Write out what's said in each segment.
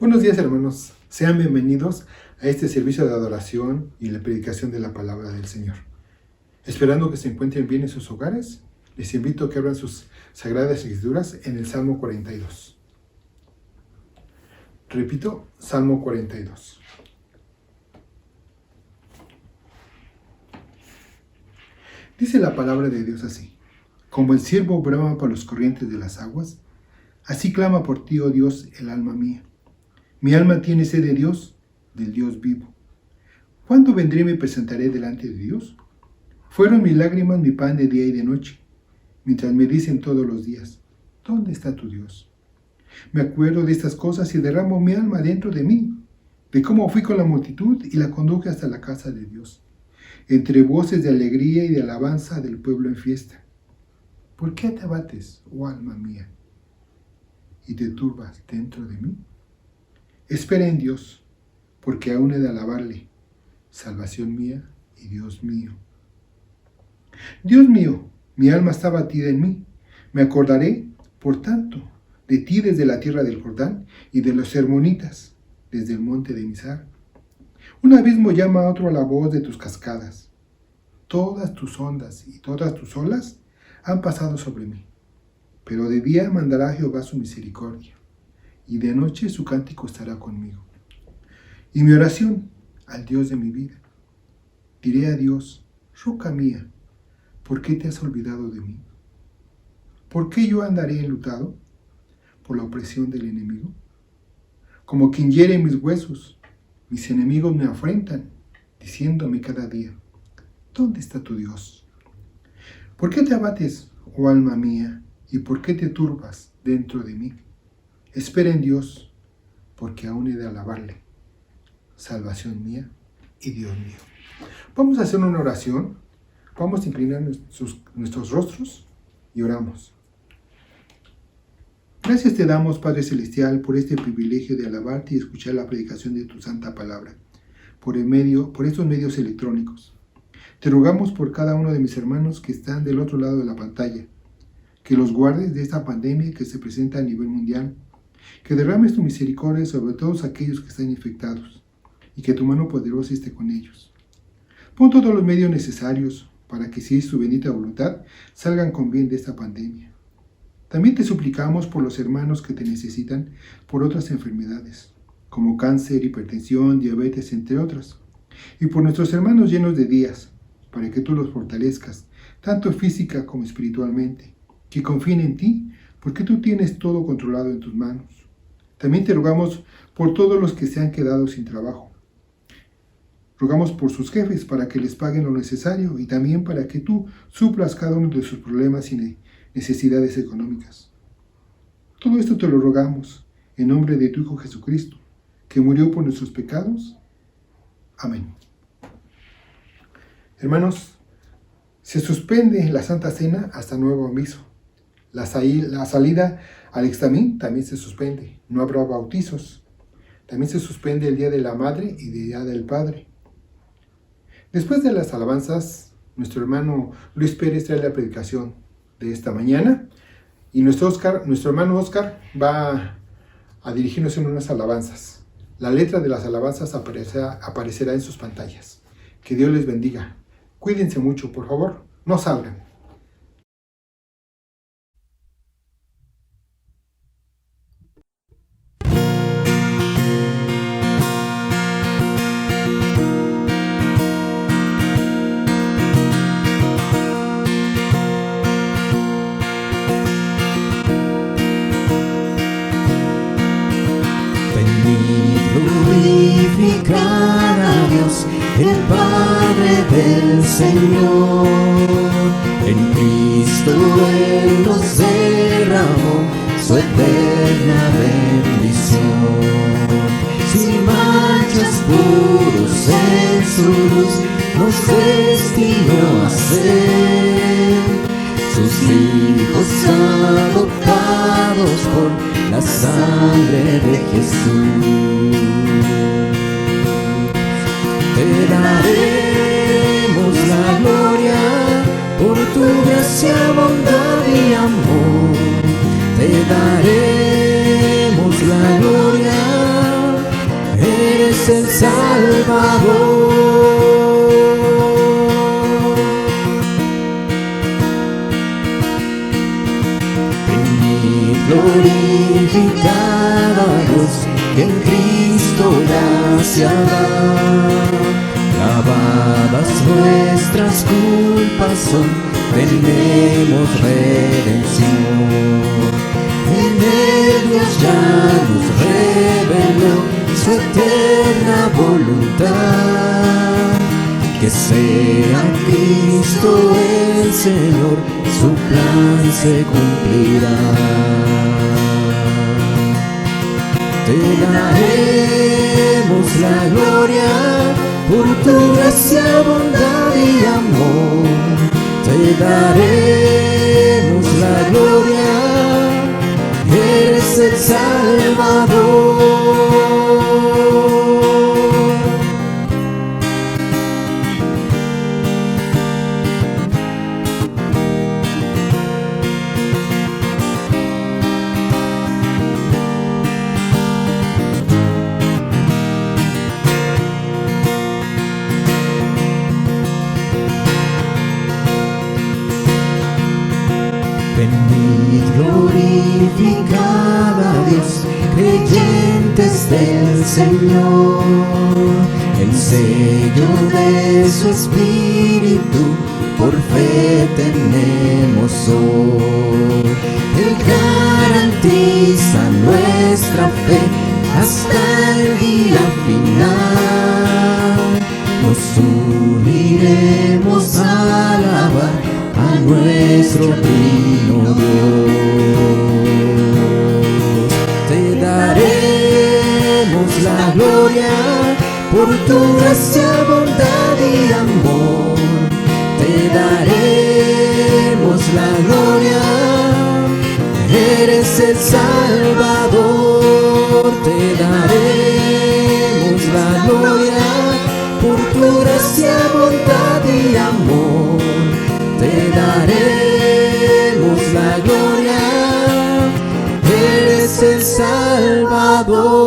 Buenos días, hermanos. Sean bienvenidos a este servicio de adoración y la predicación de la palabra del Señor. Esperando que se encuentren bien en sus hogares, les invito a que abran sus sagradas escrituras en el Salmo 42. Repito, Salmo 42. Dice la palabra de Dios así: como el ciervo brama por las corrientes de las aguas, así clama por ti, oh Dios, el alma mía. Mi alma tiene sed de Dios, del Dios vivo. ¿Cuándo vendré y me presentaré delante de Dios? Fueron mis lágrimas mi pan de día y de noche, mientras me dicen todos los días: ¿dónde está tu Dios? Me acuerdo de estas cosas y derramo mi alma dentro de mí, de cómo fui con la multitud y la conduje hasta la casa de Dios, entre voces de alegría y de alabanza del pueblo en fiesta. ¿Por qué te abates, oh alma mía, y te turbas dentro de mí? Espera en Dios, porque aún he de alabarle, salvación mía y Dios mío. Dios mío, mi alma está batida en mí. Me acordaré, por tanto, de ti desde la tierra del Jordán y de los hermonitas, desde el monte de Mizar. Un abismo llama a otro a la voz de tus cascadas. Todas tus ondas y todas tus olas han pasado sobre mí. Pero de día mandará Jehová su misericordia, y de noche su cántico estará conmigo. Y mi oración al Dios de mi vida. Diré a Dios: roca mía, ¿por qué te has olvidado de mí? ¿Por qué yo andaré enlutado por la opresión del enemigo? Como quien hiere mis huesos, mis enemigos me afrentan, diciéndome cada día: ¿dónde está tu Dios? ¿Por qué te abates, oh alma mía, y por qué te turbas dentro de mí? Espera en Dios, porque aún he de alabarle, salvación mía y Dios mío. Vamos a hacer una oración, vamos a inclinar nuestros rostros y oramos. Gracias te damos, Padre Celestial, por este privilegio de alabarte y escuchar la predicación de tu santa palabra, por estos medios electrónicos. Te rogamos por cada uno de mis hermanos que están del otro lado de la pantalla, que los guardes de esta pandemia que se presenta a nivel mundial, que derrames tu misericordia sobre todos aquellos que están infectados, y que tu mano poderosa esté con ellos. Pon todos los medios necesarios para que, si es tu bendita voluntad, salgan con bien de esta pandemia. También te suplicamos por los hermanos que te necesitan por otras enfermedades, como cáncer, hipertensión, diabetes, entre otras, y por nuestros hermanos llenos de días, para que tú los fortalezcas, tanto física como espiritualmente, que confíen en ti, porque tú tienes todo controlado en tus manos. También te rogamos por todos los que se han quedado sin trabajo. Rogamos por sus jefes para que les paguen lo necesario y también para que tú suplas cada uno de sus problemas y necesidades económicas. Todo esto te lo rogamos en nombre de tu Hijo Jesucristo, que murió por nuestros pecados. Amén. Hermanos, se suspende la Santa Cena hasta nuevo aviso. La salida al extamín también se suspende. No habrá bautizos. También se suspende el Día de la Madre y el Día del Padre. Después de las alabanzas, nuestro hermano Luis Pérez trae la predicación de esta mañana y nuestro hermano Oscar va a dirigirnos en unas alabanzas. La letra de las alabanzas aparecerá en sus pantallas. Que Dios les bendiga. Cuídense mucho, por favor, no salgan. Glorificar a Dios, el Padre del Señor. En Cristo Él nos derramó su eterna bendición. Sin manchas, puros en su luz, nos destinó a ser sus hijos adoptados por la sangre de Jesús. Te daremos la gloria por tu gracia, bondad y amor. Te daremos la gloria eres el Salvador. Venid, glorificad a Dios, que en Cristo gracia da. Lavadas nuestras culpas son, tenemos redención. En él Dios ya nos reveló su eterna voluntad, que sea Cristo el Señor, su plan se cumplirá. Te daremos la gloria por tu gracia, bondad y amor. Te daremos la gloria, eres el Salvador. Venid, glorificad a Dios, creyentes del Señor. El sello de su Espíritu por fe tenemos hoy. Él garantiza nuestra fe hasta el día final. Nos uniremos a alabar a nuestro Trino Dios. Te daremos la gloria por tu gracia, bondad y amor. Te daremos la gloria, eres el Salvador. Te daremos la gloria por tu gracia, bondad y amor. Te daremos la gloria, eres el Salvador.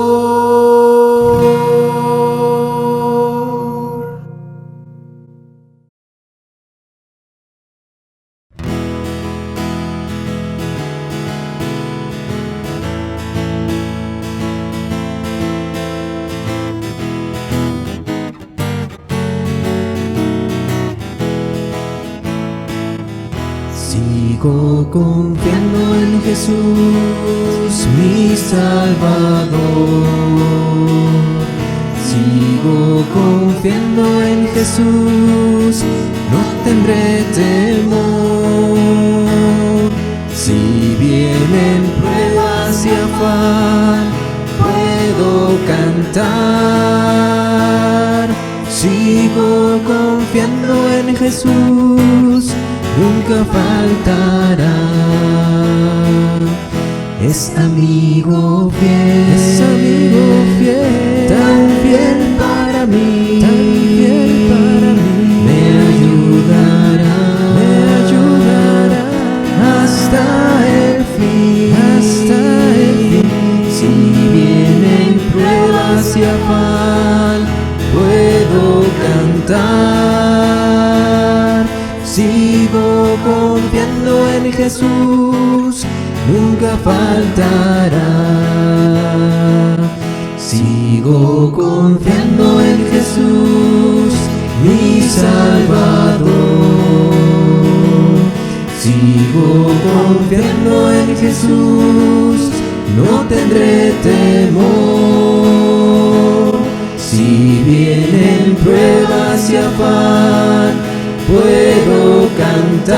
Sigo confiando en Jesús, mi Salvador. Sigo confiando en Jesús, no tendré temor. Si vienen pruebas y afán, puedo cantar. Sigo confiando en Jesús, nunca faltará. Es amigo fiel, tan fiel para mí, me ayudará hasta el fin. Si vienen pruebas y afán, puedo cantar. Sigo confiando en Jesús, nunca faltará. Sigo confiando en Jesús, mi Salvador. Sigo confiando en Jesús, no tendré temor. Si vienen pruebas y afán, puedo cantar.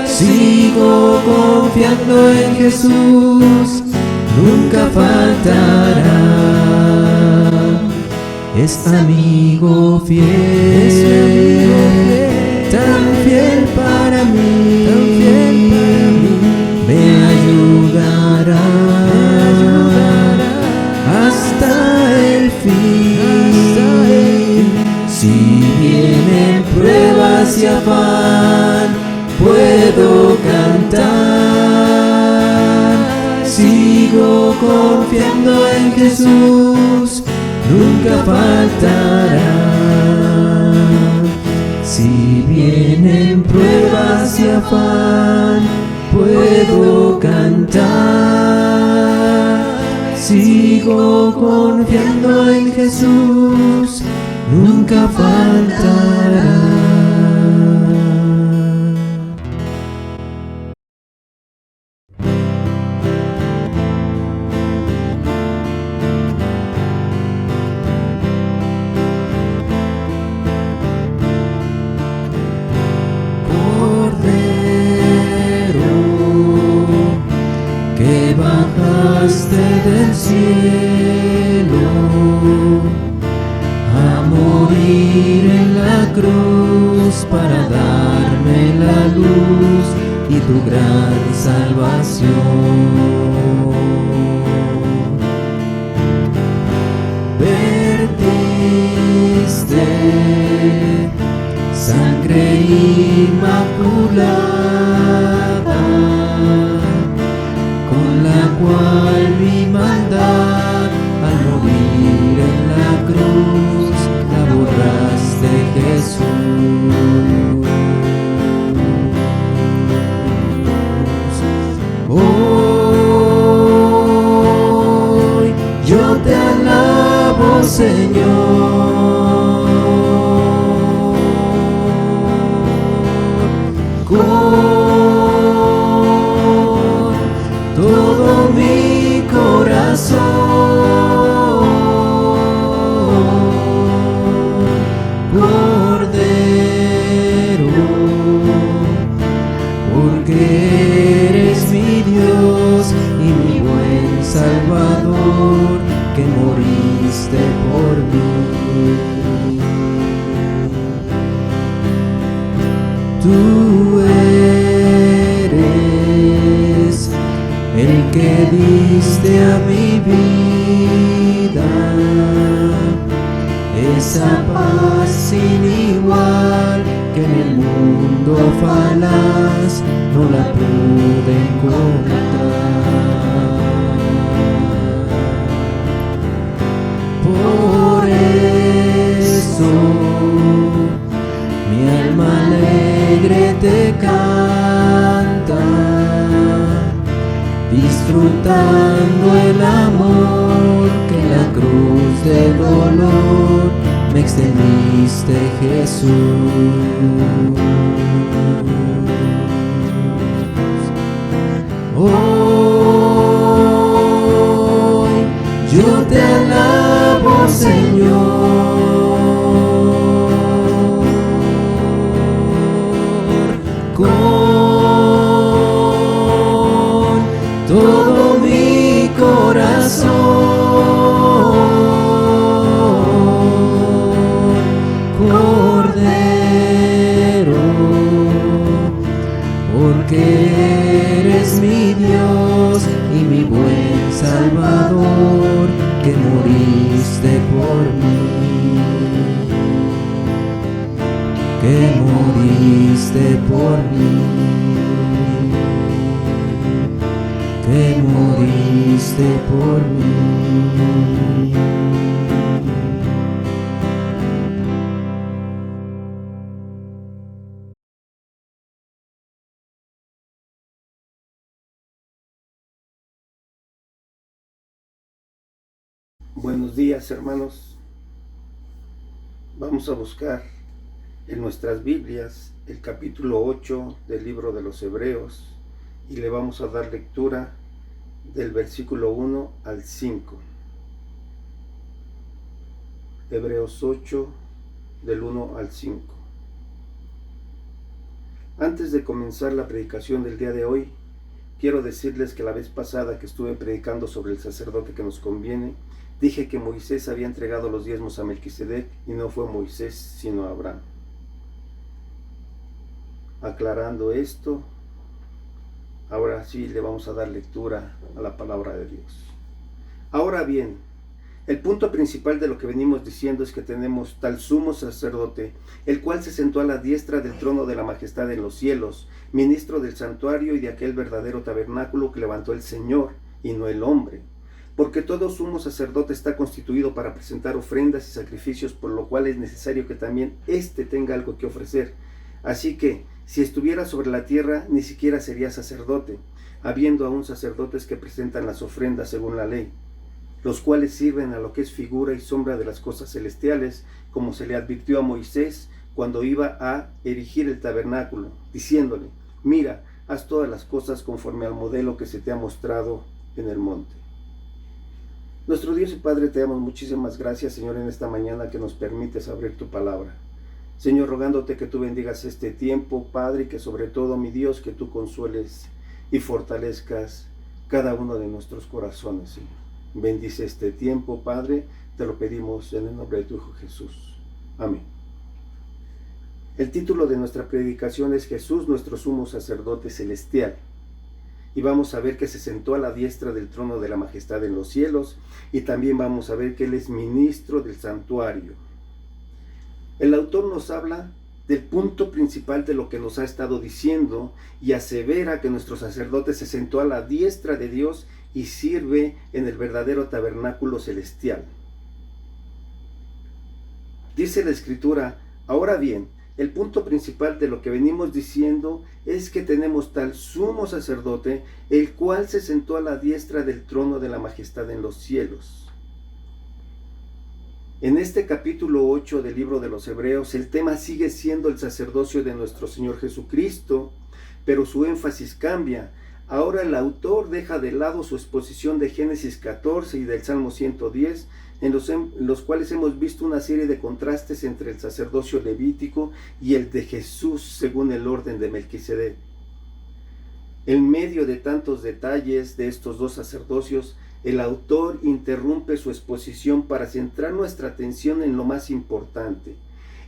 Sigo confiando en Jesús, nunca faltará. Es amigo fiel, tan fiel para mí, me ayudará hasta el fin. Si vienen pruebas y afán, puedo cantar. Sigo confiando confiando en Jesús, nunca faltará. Si vienen pruebas y afán, puedo cantar. Sigo confiando en Jesús, nunca faltará. Que bajaste del cielo a morir en la cruz para darme la luz y tu gran salvación. Vertiste sangre inmaculada, con la cual mi maldad al morir en la cruz la borraste, Jesús. Hoy yo te alabo, Señor, todo mi corazón, Cordero, porque eres mi Dios y mi buen Salvador, que moriste por mí. Tú eres el que diste a mi vida esa paz sin igual que en el mundo falaz no la pude encontrar. Por eso mi alma alegre te canta, disfrutando el amor que en la cruz de dolor me extendiste, Jesús. Hoy yo te alabo, Señor, con todo mi corazón, Cordero, porque eres mi Dios y mi buen Salvador, que moriste por mí, que moriste por mí, que moriste por mí. Buenos días, hermanos. Vamos a buscar en nuestras Biblias el capítulo 8 del libro de los Hebreos y le vamos a dar lectura del versículo 1 al 5. Hebreos 8 del 1 al 5. Antes de comenzar la predicación del día de hoy, quiero decirles que la vez pasada que estuve predicando sobre el sacerdote que nos conviene, dije que Moisés había entregado los diezmos a Melquisedec y no fue Moisés sino Abraham. Aclarando esto, ahora sí le vamos a dar lectura a la palabra de Dios. Ahora bien, el punto principal de lo que venimos diciendo es que tenemos tal sumo sacerdote, el cual se sentó a la diestra del trono de la majestad en los cielos, ministro del santuario y de aquel verdadero tabernáculo que levantó el Señor y no el hombre. porque todo sumo sacerdote está constituido para presentar ofrendas y sacrificios, por lo cual es necesario que también éste tenga algo que ofrecer. Así que, si estuviera sobre la tierra, ni siquiera sería sacerdote, habiendo aún sacerdotes que presentan las ofrendas según la ley, los cuales sirven a lo que es figura y sombra de las cosas celestiales, como se le advirtió a Moisés cuando iba a erigir el tabernáculo, diciéndole: mira, haz todas las cosas conforme al modelo que se te ha mostrado en el monte. Nuestro Dios y Padre, te damos muchísimas gracias, Señor, en esta mañana que nos permites abrir tu palabra. Señor, rogándote que tú bendigas este tiempo, Padre, y que sobre todo, mi Dios, que tú consueles y fortalezcas cada uno de nuestros corazones, Señor. Bendice este tiempo, Padre, te lo pedimos en el nombre de tu Hijo Jesús. Amén. El título de nuestra predicación es Jesús, nuestro sumo sacerdote celestial. Y vamos a ver que se sentó a la diestra del trono de la majestad en los cielos, y también vamos a ver que Él es ministro del santuario. El autor nos habla del punto principal de lo que nos ha estado diciendo y asevera que nuestro sacerdote se sentó a la diestra de Dios y sirve en el verdadero tabernáculo celestial. Dice la Escritura: ahora bien, el punto principal de lo que venimos diciendo es que tenemos tal sumo sacerdote, el cual se sentó a la diestra del trono de la majestad en los cielos. En este capítulo 8 del libro de los Hebreos, el tema sigue siendo el sacerdocio de nuestro Señor Jesucristo, pero su énfasis cambia. Ahora el autor deja de lado su exposición de Génesis 14 y del Salmo 110, en los cuales hemos visto una serie de contrastes entre el sacerdocio levítico y el de Jesús según el orden de Melquisedec. En medio de tantos detalles de estos dos sacerdocios, el autor interrumpe su exposición para centrar nuestra atención en lo más importante,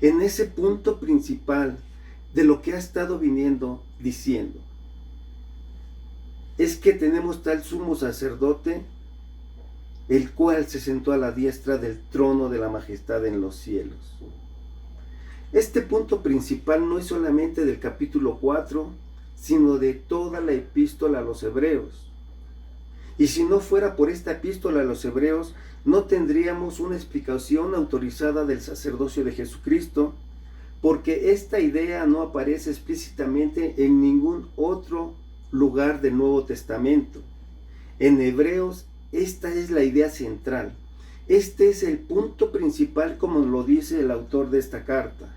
en ese punto principal de lo que ha estado viniendo diciendo. Es que tenemos tal sumo sacerdote, el cual se sentó a la diestra del trono de la majestad en los cielos. Este punto principal no es solamente del capítulo 4, sino de toda la epístola a los Hebreos. Y si no fuera por esta epístola a los Hebreos, no tendríamos una explicación autorizada del sacerdocio de Jesucristo, porque esta idea no aparece explícitamente en ningún otro lugar del Nuevo Testamento. En Hebreos, esta es la idea central. Este es el punto principal, como lo dice el autor de esta carta.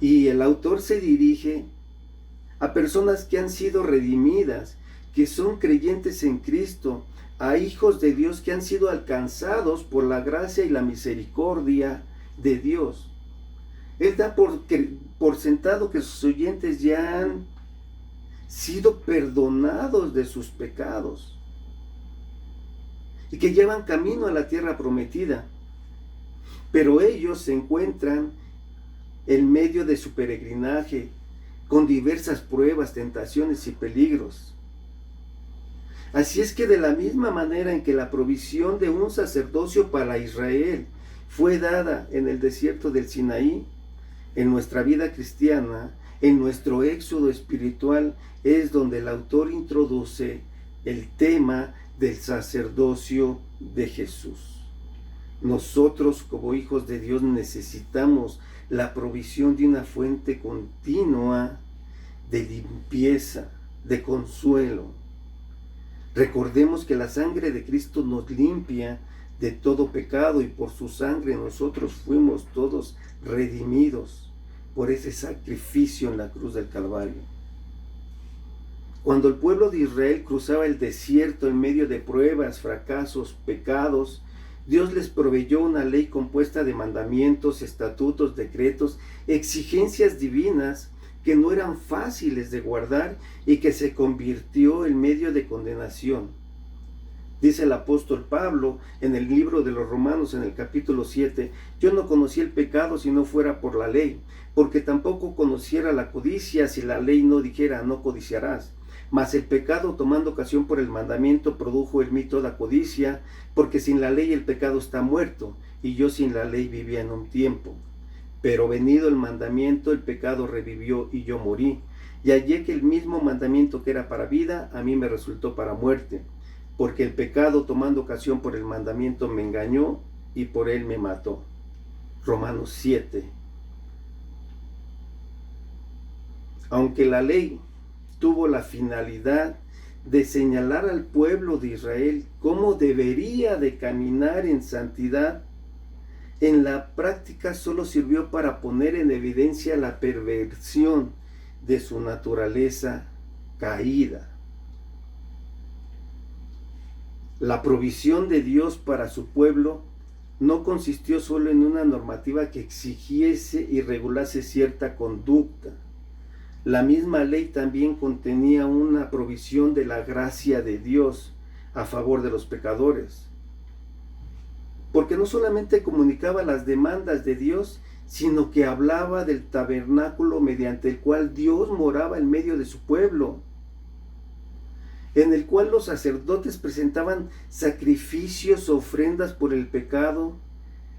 Y el autor se dirige a personas que han sido redimidas, que son creyentes en Cristo, a hijos de Dios que han sido alcanzados por la gracia y la misericordia de Dios. Él da por sentado que sus oyentes ya han sido perdonados de sus pecados y que llevan camino a la tierra prometida, pero ellos se encuentran en medio de su peregrinaje con diversas pruebas, tentaciones y peligros. Así es que de la misma manera en que la provisión de un sacerdocio para Israel fue dada en el desierto del Sinaí, en nuestra vida cristiana, en nuestro éxodo espiritual, es donde el autor introduce el tema del sacerdocio de Jesús. Nosotros, como hijos de Dios, necesitamos la provisión de una fuente continua de limpieza, de consuelo. Recordemos que la sangre de Cristo nos limpia de todo pecado, y por su sangre nosotros fuimos todos redimidos por ese sacrificio en la cruz del Calvario. Cuando el pueblo de Israel cruzaba el desierto en medio de pruebas, fracasos, pecados, Dios les proveyó una ley compuesta de mandamientos, estatutos, decretos, exigencias divinas que no eran fáciles de guardar y que se convirtió en medio de condenación. Dice el apóstol Pablo en el libro de los Romanos en el capítulo 7, yo no conocí el pecado si no fuera por la ley, porque tampoco conociera la codicia si la ley no dijera no codiciarás. Mas el pecado, tomando ocasión por el mandamiento, produjo en mí toda codicia, porque sin la ley el pecado está muerto, y yo sin la ley vivía en un tiempo. Pero venido el mandamiento, el pecado revivió y yo morí, y hallé que el mismo mandamiento que era para vida, a mí me resultó para muerte. porque el pecado, tomando ocasión por el mandamiento, me engañó y por él me mató. Romanos 7. Aunque la ley tuvo la finalidad de señalar al pueblo de Israel cómo debería de caminar en santidad, en la práctica solo sirvió para poner en evidencia la perversión de su naturaleza caída. La provisión de Dios para su pueblo no consistió solo en una normativa que exigiese y regulase cierta conducta. La misma ley también contenía una provisión de la gracia de Dios a favor de los pecadores, porque no solamente comunicaba las demandas de Dios, sino que hablaba del tabernáculo mediante el cual Dios moraba en medio de su pueblo, en el cual los sacerdotes presentaban sacrificios, ofrendas por el pecado,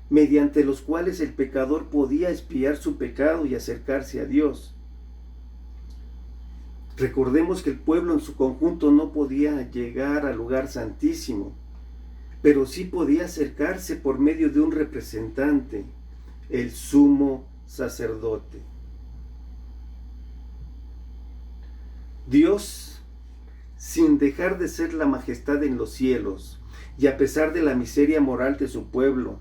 mediante los cuales el pecador podía expiar su pecado y acercarse a Dios. Recordemos que el pueblo en su conjunto no podía llegar al lugar santísimo, pero sí podía acercarse por medio de un representante, el sumo sacerdote. Dios, sin dejar de ser la majestad en los cielos, y a pesar de la miseria moral de su pueblo,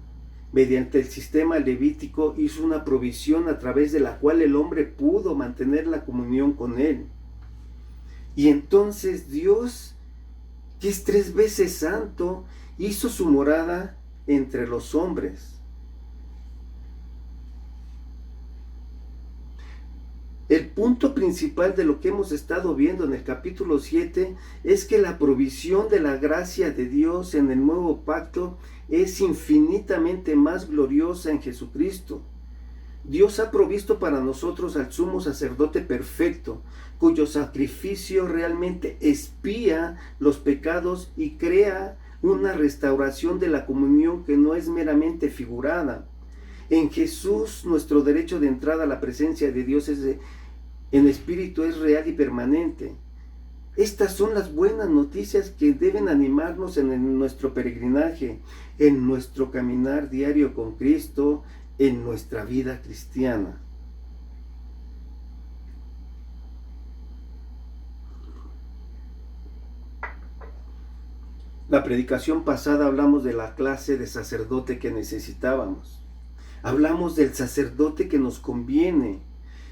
mediante el sistema levítico hizo una provisión a través de la cual el hombre pudo mantener la comunión con él. Y entonces Dios, que es 3 veces santo, hizo su morada entre los hombres. El punto principal de lo que hemos estado viendo en el capítulo 7 es que la provisión de la gracia de Dios en el nuevo pacto es infinitamente más gloriosa en Jesucristo. Dios ha provisto para nosotros al sumo sacerdote perfecto, cuyo sacrificio realmente expía los pecados y crea una restauración de la comunión que no es meramente figurada. En Jesús, nuestro derecho de entrada a la presencia de Dios en espíritu es real y permanente. Estas son las buenas noticias que deben animarnos en nuestro peregrinaje, en nuestro caminar diario con Cristo, en nuestra vida cristiana. La predicación pasada hablamos de la clase de sacerdote que necesitábamos. Hablamos del sacerdote que nos conviene.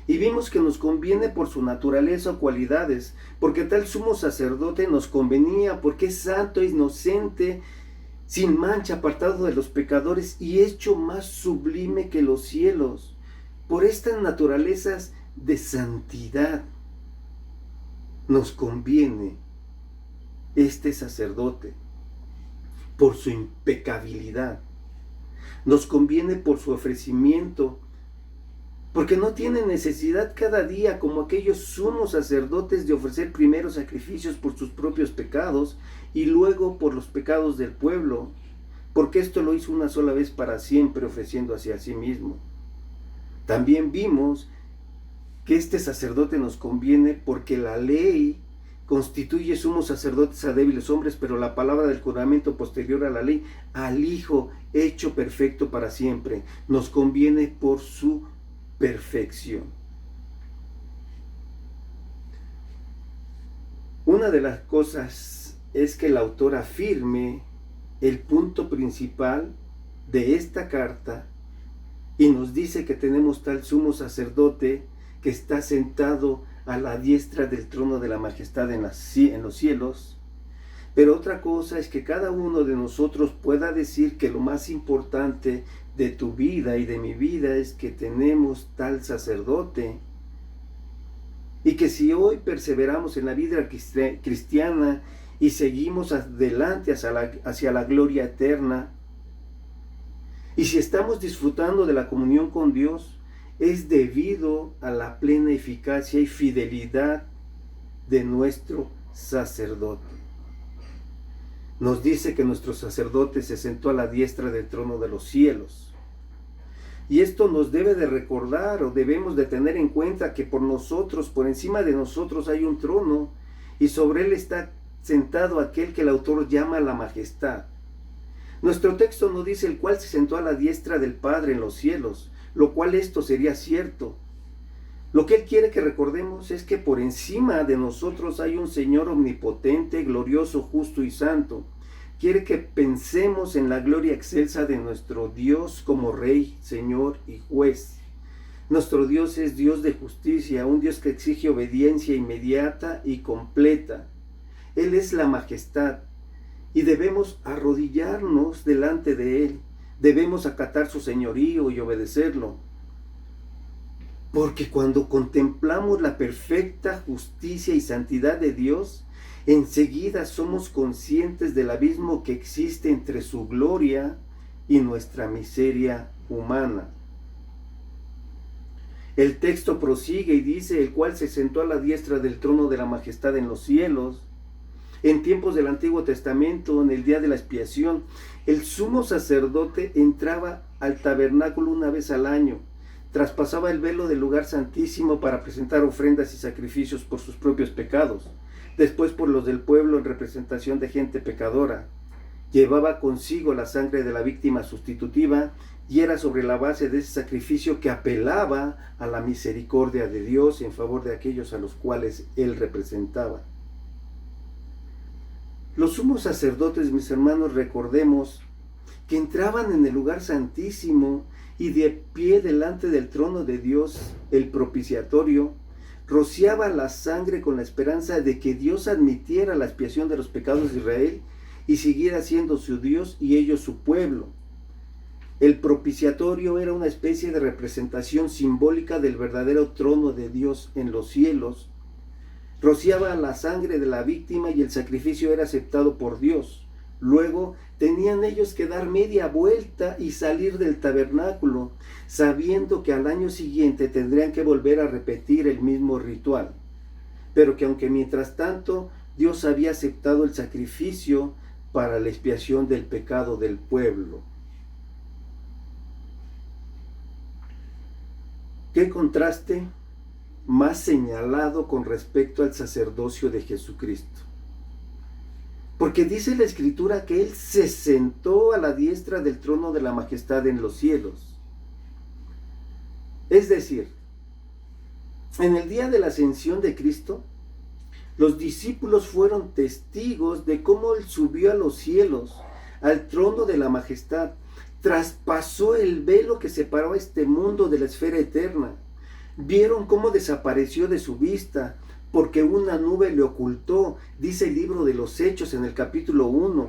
Y vimos que nos conviene por su naturaleza o cualidades, porque tal sumo sacerdote nos convenía, porque es santo, inocente, sin mancha, apartado de los pecadores y hecho más sublime que los cielos, por estas naturalezas de santidad. Nos conviene este sacerdote por su impecabilidad. Nos conviene por su ofrecimiento, porque no tiene necesidad cada día, como aquellos sumos sacerdotes, de ofrecer primero sacrificios por sus propios pecados y luego por los pecados del pueblo, porque esto lo hizo una sola vez para siempre, ofreciendo hacia sí mismo. También vimos que este sacerdote nos conviene porque la ley constituye sumos sacerdotes a débiles hombres, pero la palabra del juramento posterior a la ley, al Hijo hecho perfecto para siempre, nos conviene por su perfección. Una de las cosas es que el autor afirme el punto principal de esta carta y nos dice que tenemos tal sumo sacerdote que está sentado a la diestra del trono de la majestad en los cielos. Pero otra cosa es que cada uno de nosotros pueda decir que lo más importante de tu vida y de mi vida es que tenemos tal sacerdote, y que si hoy perseveramos en la vida cristiana y seguimos adelante hacia la gloria eterna, y si estamos disfrutando de la comunión con Dios, es debido a la plena eficacia y fidelidad de nuestro sacerdote. Nos dice que nuestro sacerdote se sentó a la diestra del trono de los cielos. Y esto nos debe de recordar, o debemos de tener en cuenta, que por encima de nosotros hay un trono, y sobre él está sentado aquel que el autor llama la majestad. Nuestro texto no dice el cual se sentó a la diestra del Padre en los cielos, lo cual esto sería cierto. Lo que Él quiere que recordemos es que por encima de nosotros hay un Señor omnipotente, glorioso, justo y santo. Quiere que pensemos en la gloria excelsa de nuestro Dios como Rey, Señor y Juez. Nuestro Dios es Dios de justicia, un Dios que exige obediencia inmediata y completa. Él es la majestad y debemos arrodillarnos delante de Él. Debemos acatar su señorío y obedecerlo. Porque cuando contemplamos la perfecta justicia y santidad de Dios, enseguida somos conscientes del abismo que existe entre su gloria y nuestra miseria humana. El texto prosigue y dice, el cual se sentó a la diestra del trono de la majestad en los cielos. En tiempos del Antiguo Testamento, en el día de la expiación, el sumo sacerdote entraba al tabernáculo una vez al año, traspasaba el velo del lugar santísimo para presentar ofrendas y sacrificios por sus propios pecados, después por los del pueblo en representación de gente pecadora. Llevaba consigo la sangre de la víctima sustitutiva y era sobre la base de ese sacrificio que apelaba a la misericordia de Dios en favor de aquellos a los cuales él representaba. Los sumos sacerdotes, mis hermanos, recordemos que entraban en el lugar santísimo y de pie delante del trono de Dios, el propiciatorio, rociaba la sangre con la esperanza de que Dios admitiera la expiación de los pecados de Israel y siguiera siendo su Dios y ellos su pueblo. El propiciatorio era una especie de representación simbólica del verdadero trono de Dios en los cielos. Rociaba la sangre de la víctima y el sacrificio era aceptado por Dios. Luego tenían ellos que dar media vuelta y salir del tabernáculo, sabiendo que al año siguiente tendrían que volver a repetir el mismo ritual. Pero que aunque mientras tanto Dios había aceptado el sacrificio para la expiación del pecado del pueblo. ¿Qué contraste más señalado con respecto al sacerdocio de Jesucristo? Porque dice la Escritura que Él se sentó a la diestra del trono de la majestad en los cielos. Es decir, en el día de la ascensión de Cristo, los discípulos fueron testigos de cómo Él subió a los cielos, al trono de la majestad, traspasó el velo que separó a este mundo de la esfera eterna. Vieron cómo desapareció de su vista, porque una nube le ocultó, dice el libro de los Hechos en el capítulo 1.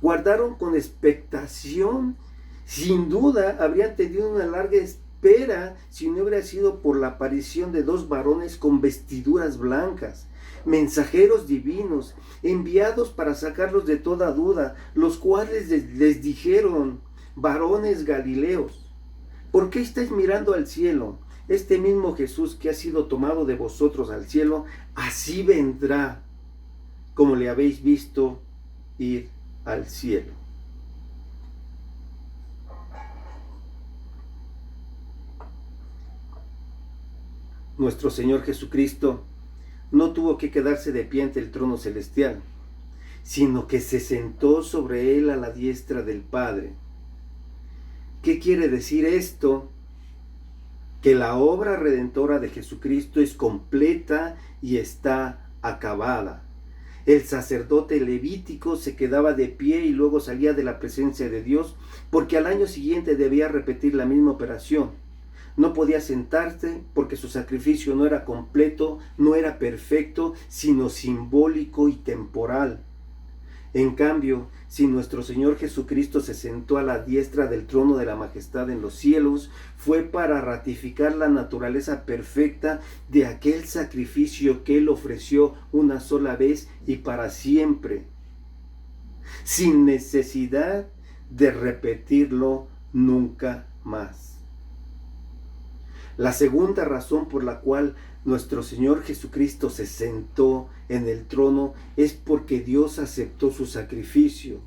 Guardaron con expectación, sin duda habrían tenido una larga espera si no hubiera sido por la aparición de dos varones con vestiduras blancas, mensajeros divinos, enviados para sacarlos de toda duda, los cuales les dijeron, varones galileos, ¿por qué estáis mirando al cielo? Este mismo Jesús que ha sido tomado de vosotros al cielo, así vendrá, como le habéis visto ir al cielo. Nuestro Señor Jesucristo no tuvo que quedarse de pie ante el trono celestial, sino que se sentó sobre él a la diestra del Padre. ¿Qué quiere decir esto? Que la obra redentora de Jesucristo es completa y está acabada. El sacerdote levítico se quedaba de pie y luego salía de la presencia de Dios, porque al año siguiente debía repetir la misma operación. No podía sentarse porque su sacrificio no era completo, no era perfecto, sino simbólico y temporal. En cambio, si nuestro Señor Jesucristo se sentó a la diestra del trono de la majestad en los cielos, fue para ratificar la naturaleza perfecta de aquel sacrificio que Él ofreció una sola vez y para siempre, sin necesidad de repetirlo nunca más. La segunda razón por la cual nuestro Señor Jesucristo se sentó en el trono es porque Dios aceptó su sacrificio.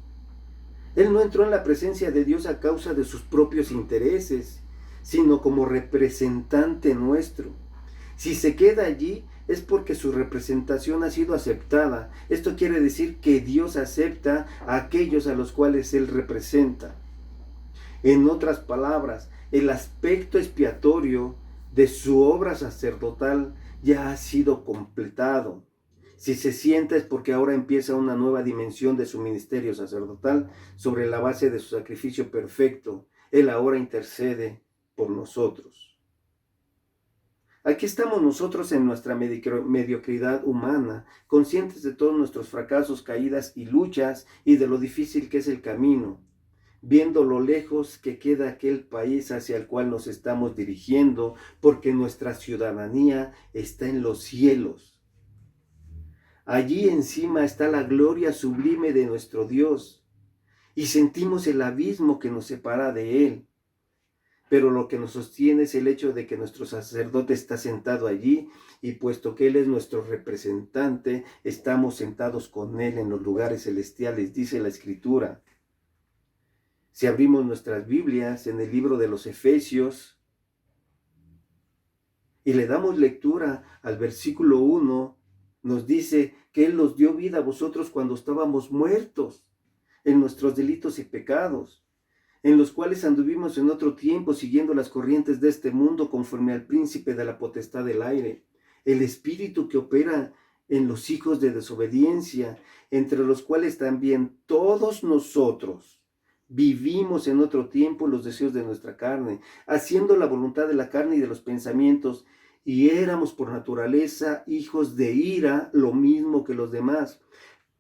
Él no entró en la presencia de Dios a causa de sus propios intereses, sino como representante nuestro. Si se queda allí, es porque su representación ha sido aceptada. Esto quiere decir que Dios acepta a aquellos a los cuales Él representa. En otras palabras, el aspecto expiatorio de su obra sacerdotal ya ha sido completado. Si se sienta es porque ahora empieza una nueva dimensión de su ministerio sacerdotal sobre la base de su sacrificio perfecto. Él ahora intercede por nosotros. Aquí estamos nosotros en nuestra mediocridad humana, conscientes de todos nuestros fracasos, caídas y luchas y de lo difícil que es el camino, viendo lo lejos que queda aquel país hacia el cual nos estamos dirigiendo, porque nuestra ciudadanía está en los cielos. Allí encima está la gloria sublime de nuestro Dios, y sentimos el abismo que nos separa de Él. Pero lo que nos sostiene es el hecho de que nuestro sacerdote está sentado allí, y puesto que Él es nuestro representante, estamos sentados con Él en los lugares celestiales, dice la Escritura. Si abrimos nuestras Biblias en el libro de los Efesios y le damos lectura al versículo 1, nos dice que Él nos dio vida a vosotros cuando estábamos muertos en nuestros delitos y pecados, en los cuales anduvimos en otro tiempo siguiendo las corrientes de este mundo conforme al príncipe de la potestad del aire, el espíritu que opera en los hijos de desobediencia, entre los cuales también todos nosotros vivimos en otro tiempo los deseos de nuestra carne, haciendo la voluntad de la carne y de los pensamientos, y éramos por naturaleza hijos de ira, lo mismo que los demás.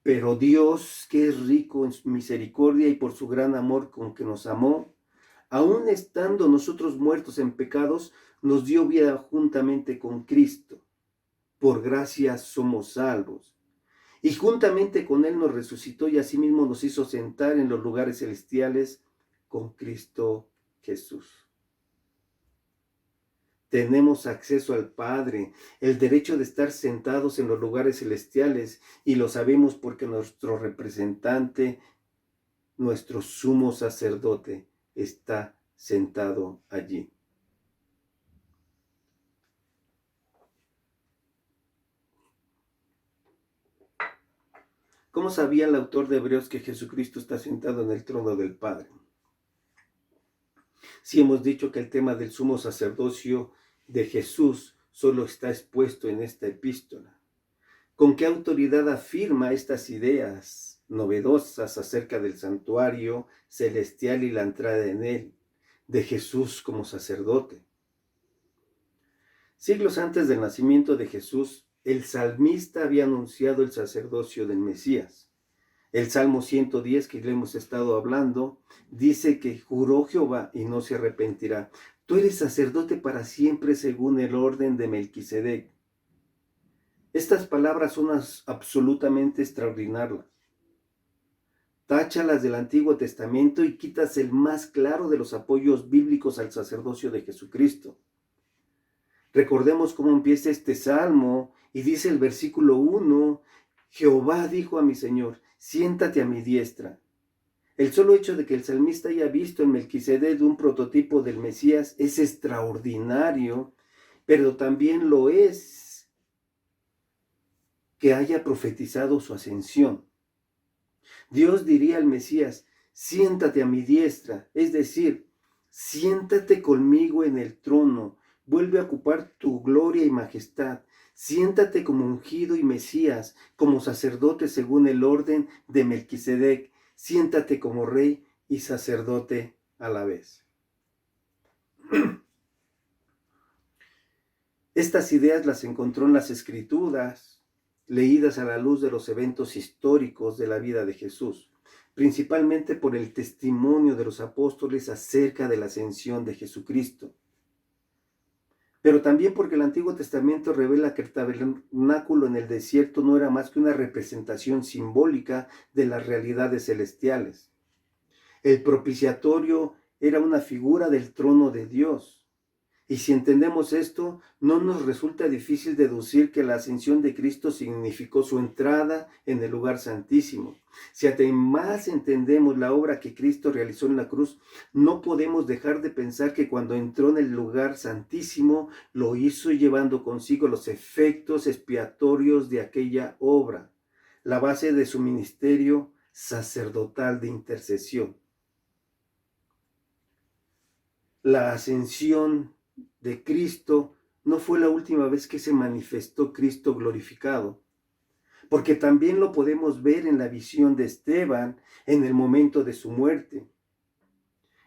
Pero Dios, que es rico en su misericordia y por su gran amor con que nos amó, aun estando nosotros muertos en pecados, nos dio vida juntamente con Cristo. Por gracia somos salvos. Y juntamente con Él nos resucitó y asimismo nos hizo sentar en los lugares celestiales con Cristo Jesús. Tenemos acceso al Padre, el derecho de estar sentados en los lugares celestiales, y lo sabemos porque nuestro representante, nuestro sumo sacerdote, está sentado allí. ¿Cómo sabía el autor de Hebreos que Jesucristo está sentado en el trono del Padre? Si hemos dicho que el tema del sumo sacerdocio de Jesús solo está expuesto en esta epístola, ¿con qué autoridad afirma estas ideas novedosas acerca del santuario celestial y la entrada en él, de Jesús como sacerdote? Siglos antes del nacimiento de Jesús, el salmista había anunciado el sacerdocio del Mesías. El Salmo 110, que le hemos estado hablando, dice que juró Jehová y no se arrepentirá. Tú eres sacerdote para siempre según el orden de Melquisedec. Estas palabras son absolutamente extraordinarias. Táchalas del Antiguo Testamento y quitas el más claro de los apoyos bíblicos al sacerdocio de Jesucristo. Recordemos cómo empieza este salmo y dice el versículo 1, Jehová dijo a mi Señor, siéntate a mi diestra. El solo hecho de que el salmista haya visto en Melquisedec un prototipo del Mesías es extraordinario, pero también lo es que haya profetizado su ascensión. Dios diría al Mesías, siéntate a mi diestra, es decir, siéntate conmigo en el trono, vuelve a ocupar tu gloria y majestad. Siéntate como ungido y Mesías, como sacerdote según el orden de Melquisedec. Siéntate como rey y sacerdote a la vez. Estas ideas las encontró en las Escrituras, leídas a la luz de los eventos históricos de la vida de Jesús, principalmente por el testimonio de los apóstoles acerca de la ascensión de Jesucristo. Pero también porque el Antiguo Testamento revela que el tabernáculo en el desierto no era más que una representación simbólica de las realidades celestiales. El propiciatorio era una figura del trono de Dios. Y si entendemos esto, no nos resulta difícil deducir que la ascensión de Cristo significó su entrada en el lugar santísimo. Si además entendemos la obra que Cristo realizó en la cruz, no podemos dejar de pensar que cuando entró en el lugar santísimo, lo hizo llevando consigo los efectos expiatorios de aquella obra, la base de su ministerio sacerdotal de intercesión. La ascensión de Cristo no fue la última vez que se manifestó Cristo glorificado, porque también lo podemos ver en la visión de Esteban en el momento de su muerte.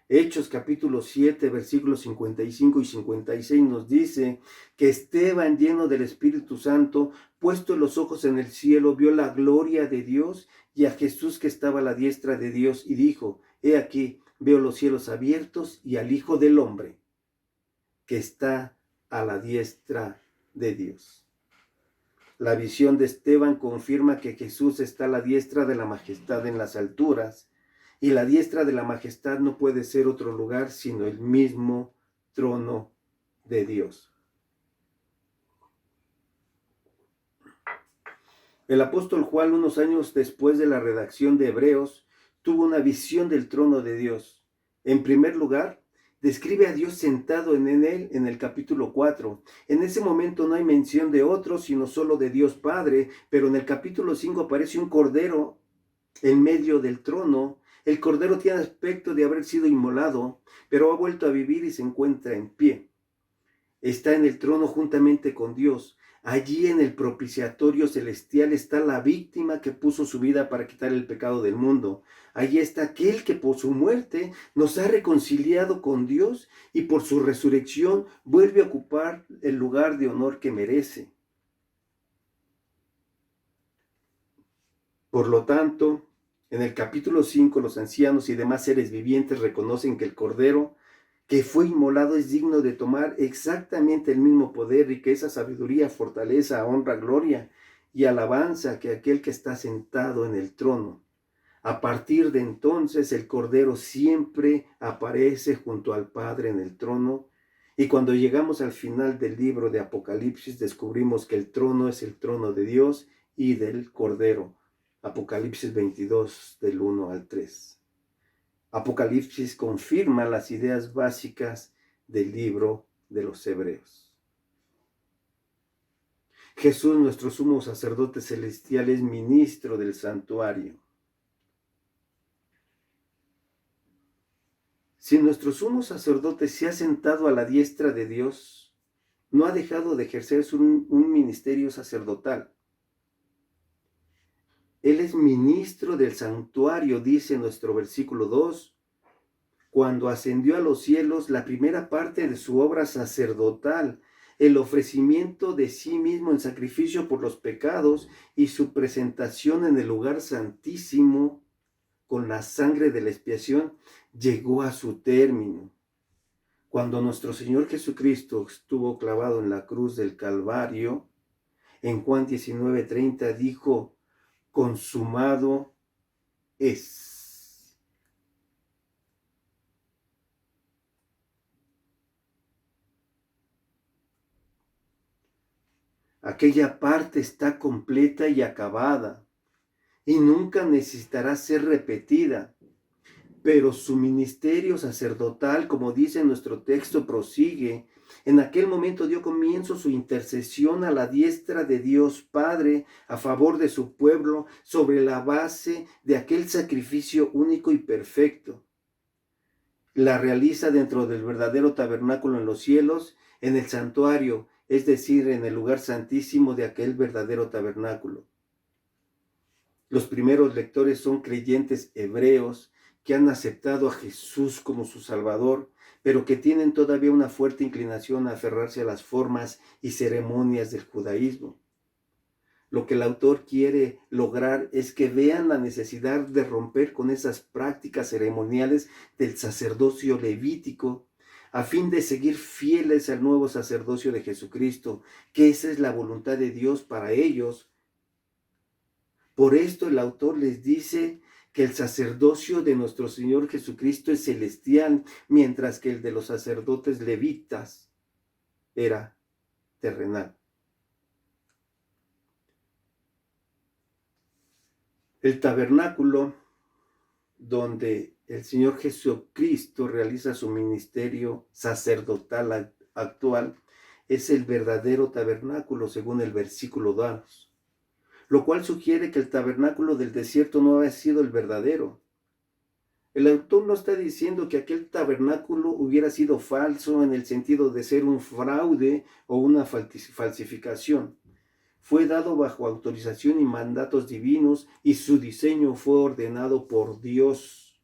Hechos capítulo 7, versículos 55 y 56 nos dice que Esteban, lleno del Espíritu Santo, puesto los ojos en el cielo, vio la gloria de Dios y a Jesús que estaba a la diestra de Dios y dijo: He aquí, veo los cielos abiertos y al Hijo del Hombre que está a la diestra de Dios. La visión de Esteban confirma que Jesús está a la diestra de la majestad en las alturas, y la diestra de la majestad no puede ser otro lugar sino el mismo trono de Dios. El apóstol Juan, unos años después de la redacción de Hebreos, tuvo una visión del trono de Dios. En primer lugar, describe a Dios sentado en él en el capítulo 4. En ese momento no hay mención de otro, sino solo de Dios Padre, pero en el capítulo 5 aparece un cordero en medio del trono. El cordero tiene aspecto de haber sido inmolado, pero ha vuelto a vivir y se encuentra en pie. Está en el trono juntamente con Dios. Allí en el propiciatorio celestial está la víctima que puso su vida para quitar el pecado del mundo. Allí está aquel que por su muerte nos ha reconciliado con Dios y por su resurrección vuelve a ocupar el lugar de honor que merece. Por lo tanto, en el capítulo 5, los ancianos y demás seres vivientes reconocen que el Cordero que fue inmolado es digno de tomar exactamente el mismo poder, riqueza, sabiduría, fortaleza, honra, gloria y alabanza que aquel que está sentado en el trono. A partir de entonces el Cordero siempre aparece junto al Padre en el trono, y cuando llegamos al final del libro de Apocalipsis descubrimos que el trono es el trono de Dios y del Cordero. Apocalipsis 22 del 1 al 3. Apocalipsis confirma las ideas básicas del libro de los Hebreos. Jesús, nuestro sumo sacerdote celestial, es ministro del santuario. Si nuestro sumo sacerdote se ha sentado a la diestra de Dios, no ha dejado de ejercer un ministerio sacerdotal. Él es ministro del santuario, dice nuestro versículo 2. Cuando ascendió a los cielos, la primera parte de su obra sacerdotal, el ofrecimiento de sí mismo en sacrificio por los pecados y su presentación en el lugar santísimo con la sangre de la expiación, llegó a su término. Cuando nuestro Señor Jesucristo estuvo clavado en la cruz del Calvario, en Juan 19:30 dijo: consumado es. Aquella parte está completa y acabada y nunca necesitará ser repetida, pero su ministerio sacerdotal, como dice nuestro texto, prosigue. En aquel momento dio comienzo su intercesión a la diestra de Dios Padre a favor de su pueblo sobre la base de aquel sacrificio único y perfecto. La realiza dentro del verdadero tabernáculo en los cielos, en el santuario, es decir, en el lugar santísimo de aquel verdadero tabernáculo. Los primeros lectores son creyentes hebreos que han aceptado a Jesús como su Salvador, pero que tienen todavía una fuerte inclinación a aferrarse a las formas y ceremonias del judaísmo. Lo que el autor quiere lograr es que vean la necesidad de romper con esas prácticas ceremoniales del sacerdocio levítico, a fin de seguir fieles al nuevo sacerdocio de Jesucristo, que esa es la voluntad de Dios para ellos. Por esto el autor les dice que el sacerdocio de nuestro Señor Jesucristo es celestial, mientras que el de los sacerdotes levitas era terrenal. El tabernáculo donde el Señor Jesucristo realiza su ministerio sacerdotal actual es el verdadero tabernáculo según el versículo 2, lo cual sugiere que el tabernáculo del desierto no había sido el verdadero. El autor no está diciendo que aquel tabernáculo hubiera sido falso en el sentido de ser un fraude o una falsificación. Fue dado bajo autorización y mandatos divinos y su diseño fue ordenado por Dios.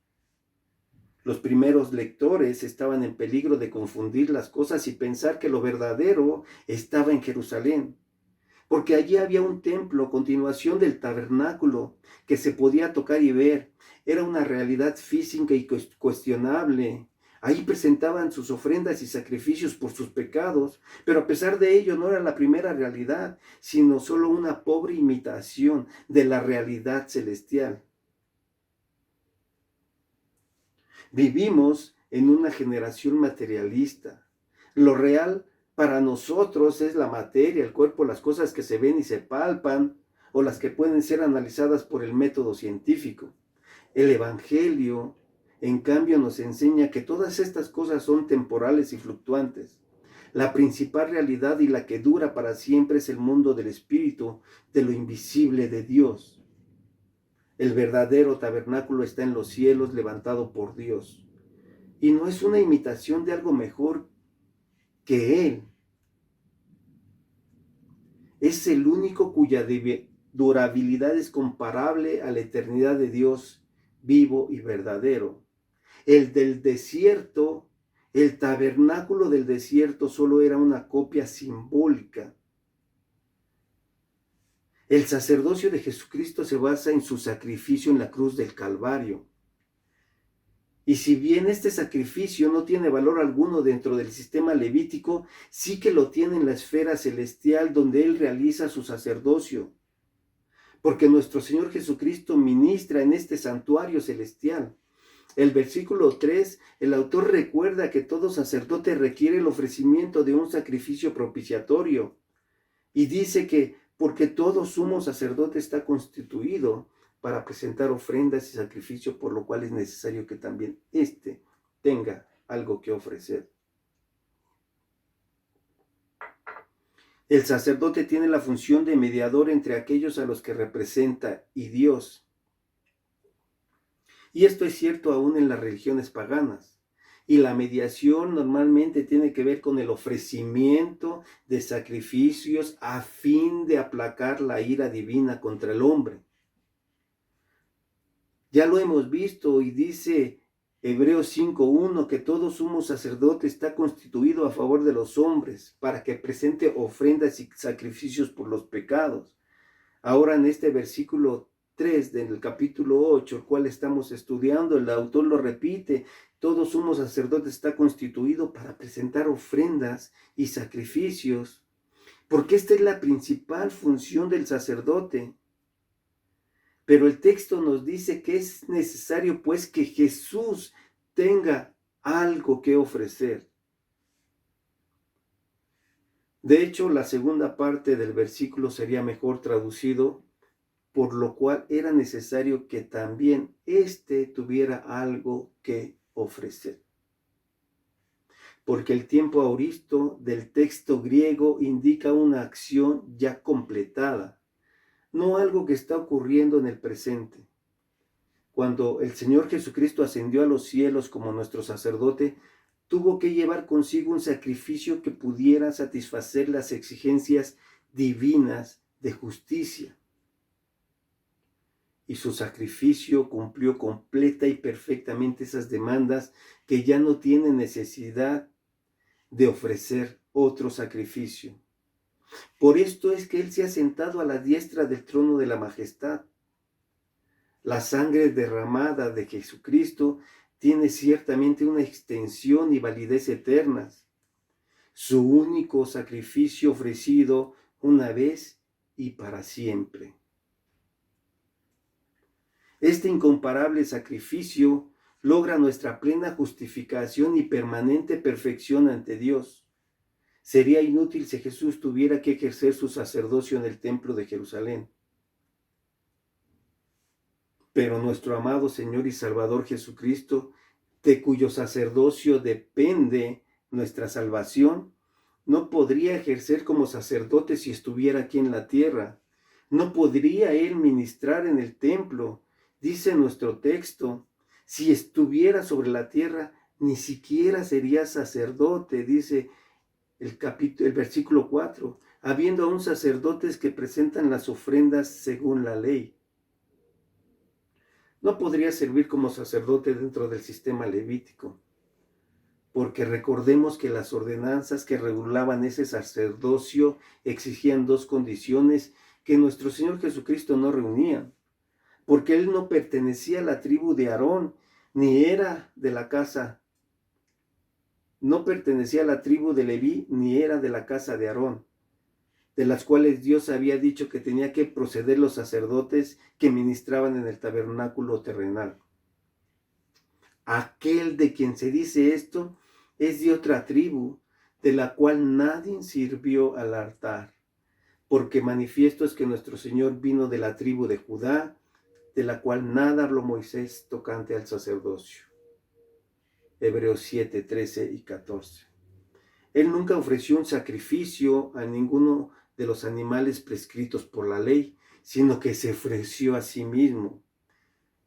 Los primeros lectores estaban en peligro de confundir las cosas y pensar que lo verdadero estaba en Jerusalén, porque allí había un templo, continuación del tabernáculo, que se podía tocar y ver. Era una realidad física y cuestionable. Ahí presentaban sus ofrendas y sacrificios por sus pecados, pero a pesar de ello no era la primera realidad, sino solo una pobre imitación de la realidad celestial. Vivimos en una generación materialista. Lo real para nosotros es la materia, el cuerpo, las cosas que se ven y se palpan, o las que pueden ser analizadas por el método científico. El Evangelio, en cambio, nos enseña que todas estas cosas son temporales y fluctuantes. La principal realidad y la que dura para siempre es el mundo del Espíritu, de lo invisible de Dios. El verdadero tabernáculo está en los cielos, levantado por Dios. Y no es una imitación de algo mejor que Él. Es el único cuya durabilidad es comparable a la eternidad de Dios vivo y verdadero. El del desierto, el tabernáculo del desierto solo era una copia simbólica. El sacerdocio de Jesucristo se basa en su sacrificio en la cruz del Calvario. Y si bien este sacrificio no tiene valor alguno dentro del sistema levítico, sí que lo tiene en la esfera celestial donde Él realiza su sacerdocio. Porque nuestro Señor Jesucristo ministra en este santuario celestial. El versículo 3, el autor recuerda que todo sacerdote requiere el ofrecimiento de un sacrificio propiciatorio. Y dice que porque todo sumo sacerdote está constituido para presentar ofrendas y sacrificios, por lo cual es necesario que también éste tenga algo que ofrecer. El sacerdote tiene la función de mediador entre aquellos a los que representa y Dios. Y esto es cierto aún en las religiones paganas. Y la mediación normalmente tiene que ver con el ofrecimiento de sacrificios a fin de aplacar la ira divina contra el hombre. Ya lo hemos visto y dice Hebreos 5:1 que todo sumo sacerdote está constituido a favor de los hombres para que presente ofrendas y sacrificios por los pecados. Ahora en este versículo 3 del capítulo 8, el cual estamos estudiando, el autor lo repite: todo sumo sacerdote está constituido para presentar ofrendas y sacrificios, porque esta es la principal función del sacerdote. Pero el texto nos dice que es necesario pues que Jesús tenga algo que ofrecer. De hecho, la segunda parte del versículo sería mejor traducido: por lo cual era necesario que también éste tuviera algo que ofrecer. Porque el tiempo aoristo del texto griego indica una acción ya completada, no algo que está ocurriendo en el presente. Cuando el Señor Jesucristo ascendió a los cielos como nuestro sacerdote, tuvo que llevar consigo un sacrificio que pudiera satisfacer las exigencias divinas de justicia. Y su sacrificio cumplió completa y perfectamente esas demandas que ya no tienen necesidad de ofrecer otro sacrificio. Por esto es que Él se ha sentado a la diestra del trono de la majestad. La sangre derramada de Jesucristo tiene ciertamente una extensión y validez eternas. Su único sacrificio ofrecido una vez y para siempre. Este incomparable sacrificio logra nuestra plena justificación y permanente perfección ante Dios. Sería inútil si Jesús tuviera que ejercer su sacerdocio en el templo de Jerusalén. Pero nuestro amado Señor y Salvador Jesucristo, de cuyo sacerdocio depende nuestra salvación, no podría ejercer como sacerdote si estuviera aquí en la tierra. No podría él ministrar en el templo. Dice nuestro texto, si estuviera sobre la tierra, ni siquiera sería sacerdote, dice el versículo 4, habiendo aún sacerdotes que presentan las ofrendas según la ley. No podría servir como sacerdote dentro del sistema levítico, porque recordemos que las ordenanzas que regulaban ese sacerdocio exigían dos condiciones que nuestro Señor Jesucristo no reunía, porque Él no pertenecía a la tribu de Aarón, ni era de la casa, no pertenecía a la tribu de Leví, ni era de la casa de Aarón, de las cuales Dios había dicho que tenía que proceder los sacerdotes que ministraban en el tabernáculo terrenal. Aquel de quien se dice esto es de otra tribu, de la cual nadie sirvió al altar, porque manifiesto es que nuestro Señor vino de la tribu de Judá, de la cual nada habló Moisés tocante al sacerdocio. Hebreos 7, 13 y 14. Él nunca ofreció un sacrificio a ninguno de los animales prescritos por la ley, sino que se ofreció a sí mismo.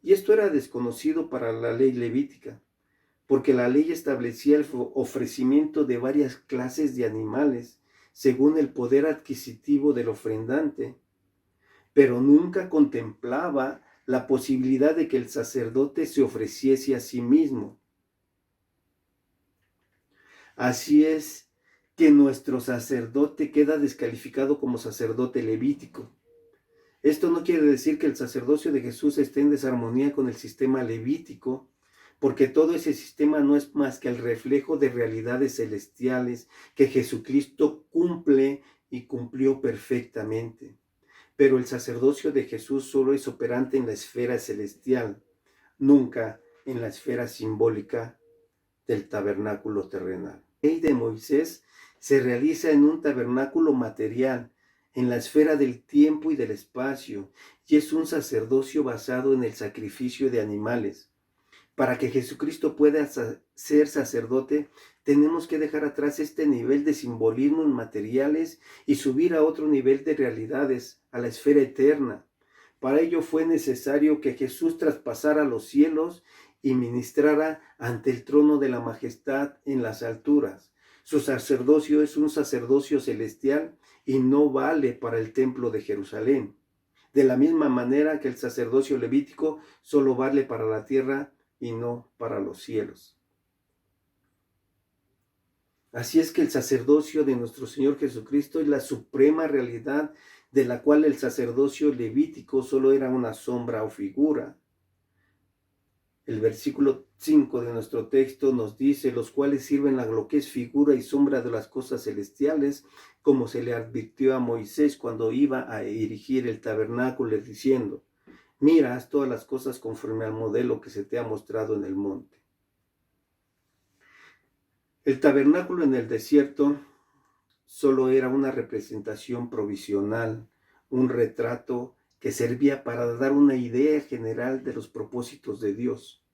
Y esto era desconocido para la ley levítica, porque la ley establecía el ofrecimiento de varias clases de animales, según el poder adquisitivo del ofrendante, pero nunca contemplaba la posibilidad de que el sacerdote se ofreciese a sí mismo. Así es que nuestro sacerdote queda descalificado como sacerdote levítico. Esto no quiere decir que el sacerdocio de Jesús esté en desarmonía con el sistema levítico, porque todo ese sistema no es más que el reflejo de realidades celestiales que Jesucristo cumple y cumplió perfectamente. Pero el sacerdocio de Jesús solo es operante en la esfera celestial, nunca en la esfera simbólica del tabernáculo terrenal. La ley de Moisés se realiza en un tabernáculo material, en la esfera del tiempo y del espacio, y es un sacerdocio basado en el sacrificio de animales. Para que Jesucristo pueda ser sacerdote, tenemos que dejar atrás este nivel de simbolismos materiales y subir a otro nivel de realidades, a la esfera eterna. Para ello fue necesario que Jesús traspasara los cielos y ministrara ante el trono de la majestad en las alturas. Su sacerdocio es un sacerdocio celestial y no vale para el templo de Jerusalén. De la misma manera que el sacerdocio levítico solo vale para la tierra y no para los cielos. Así es que el sacerdocio de nuestro Señor Jesucristo es la suprema realidad de la cual el sacerdocio levítico solo era una sombra o figura. El versículo 5 de nuestro texto nos dice, los cuales sirven a lo que es figura y sombra de las cosas celestiales, como se le advirtió a Moisés cuando iba a erigir el tabernáculo, diciendo, mira, haz todas las cosas conforme al modelo que se te ha mostrado en el monte. El tabernáculo en el desierto solo era una representación provisional, un retrato que servía para dar una idea general de los propósitos de Dios.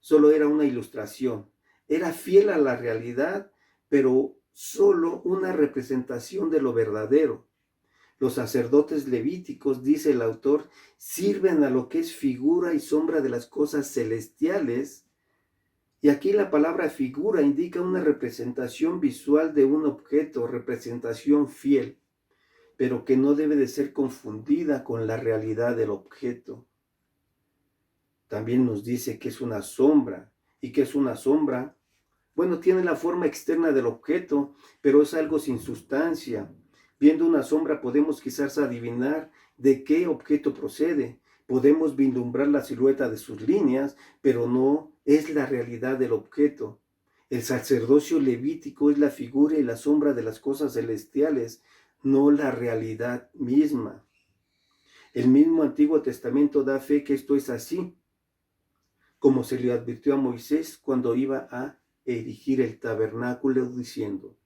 Solo era una ilustración, era fiel a la realidad, pero solo una representación de lo verdadero. Los sacerdotes levíticos, dice el autor, sirven a lo que es figura y sombra de las cosas celestiales. Y aquí la palabra figura indica una representación visual de un objeto, representación fiel, pero que no debe de ser confundida con la realidad del objeto. También nos dice que es una sombra. ¿Y qué es una sombra? Bueno, tiene la forma externa del objeto, pero es algo sin sustancia. Viendo una sombra podemos quizás adivinar de qué objeto procede. Podemos vislumbrar la silueta de sus líneas, pero no es la realidad del objeto. El sacerdocio levítico es la figura y la sombra de las cosas celestiales, no la realidad misma. El mismo Antiguo Testamento da fe que esto es así, como se le advirtió a Moisés cuando iba a erigir el tabernáculo, diciendo,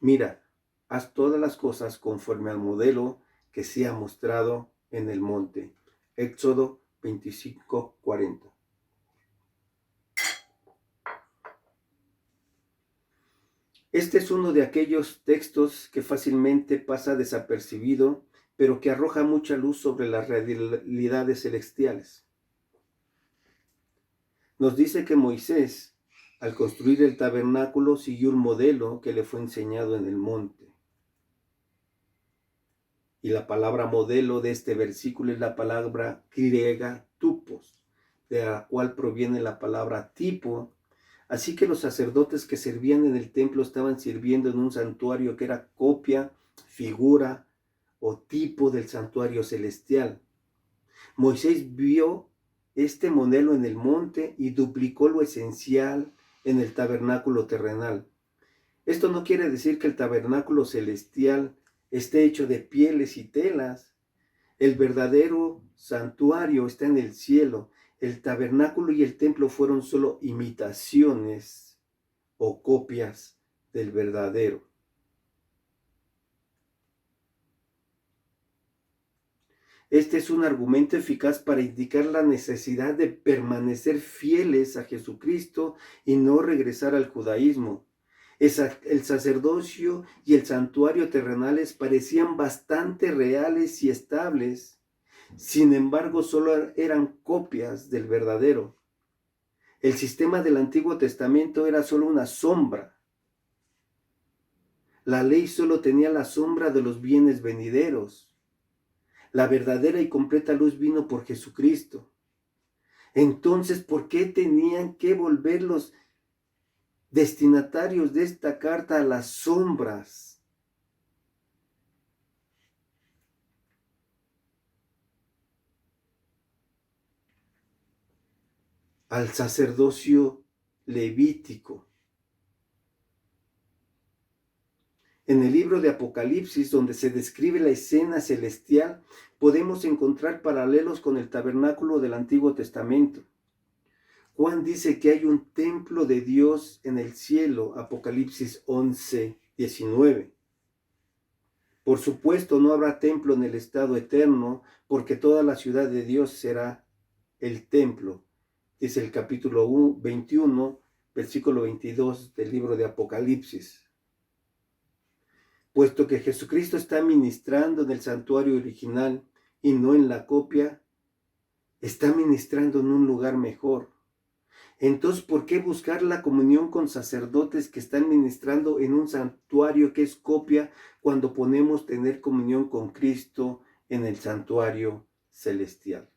Mira, haz todas las cosas conforme al modelo que se ha mostrado en el monte. Éxodo 25:40. Este es uno de aquellos textos que fácilmente pasa desapercibido, pero que arroja mucha luz sobre las realidades celestiales. Nos dice que Moisés, al construir el tabernáculo, siguió un modelo que le fue enseñado en el monte. Y la palabra modelo de este versículo es la palabra griega tupos, de la cual proviene la palabra tipo. Así que los sacerdotes que servían en el templo estaban sirviendo en un santuario que era copia, figura o tipo del santuario celestial. Moisés vio este modelo en el monte y duplicó lo esencial en el tabernáculo terrenal. Esto no quiere decir que el tabernáculo celestial esté hecho de pieles y telas. El verdadero santuario está en el cielo. El tabernáculo y el templo fueron solo imitaciones o copias del verdadero. Este es un argumento eficaz para indicar la necesidad de permanecer fieles a Jesucristo y no regresar al judaísmo. El sacerdocio y el santuario terrenales parecían bastante reales y estables. Sin embargo, solo eran copias del verdadero. El sistema del Antiguo Testamento era solo una sombra. La ley solo tenía la sombra de los bienes venideros. La verdadera y completa luz vino por Jesucristo. Entonces, ¿por qué tenían que volver los destinatarios de esta carta a las sombras? Al sacerdocio levítico. En el libro de Apocalipsis, donde se describe la escena celestial, podemos encontrar paralelos con el tabernáculo del Antiguo Testamento. Juan dice que hay un templo de Dios en el cielo, Apocalipsis 11:19. Por supuesto, no habrá templo en el estado eterno, porque toda la ciudad de Dios será el templo. Dice el capítulo 21, versículo 22 del libro de Apocalipsis. Puesto que Jesucristo está ministrando en el santuario original y no en la copia, está ministrando en un lugar mejor. Entonces, ¿por qué buscar la comunión con sacerdotes que están ministrando en un santuario que es copia cuando podemos tener comunión con Cristo en el santuario celestial?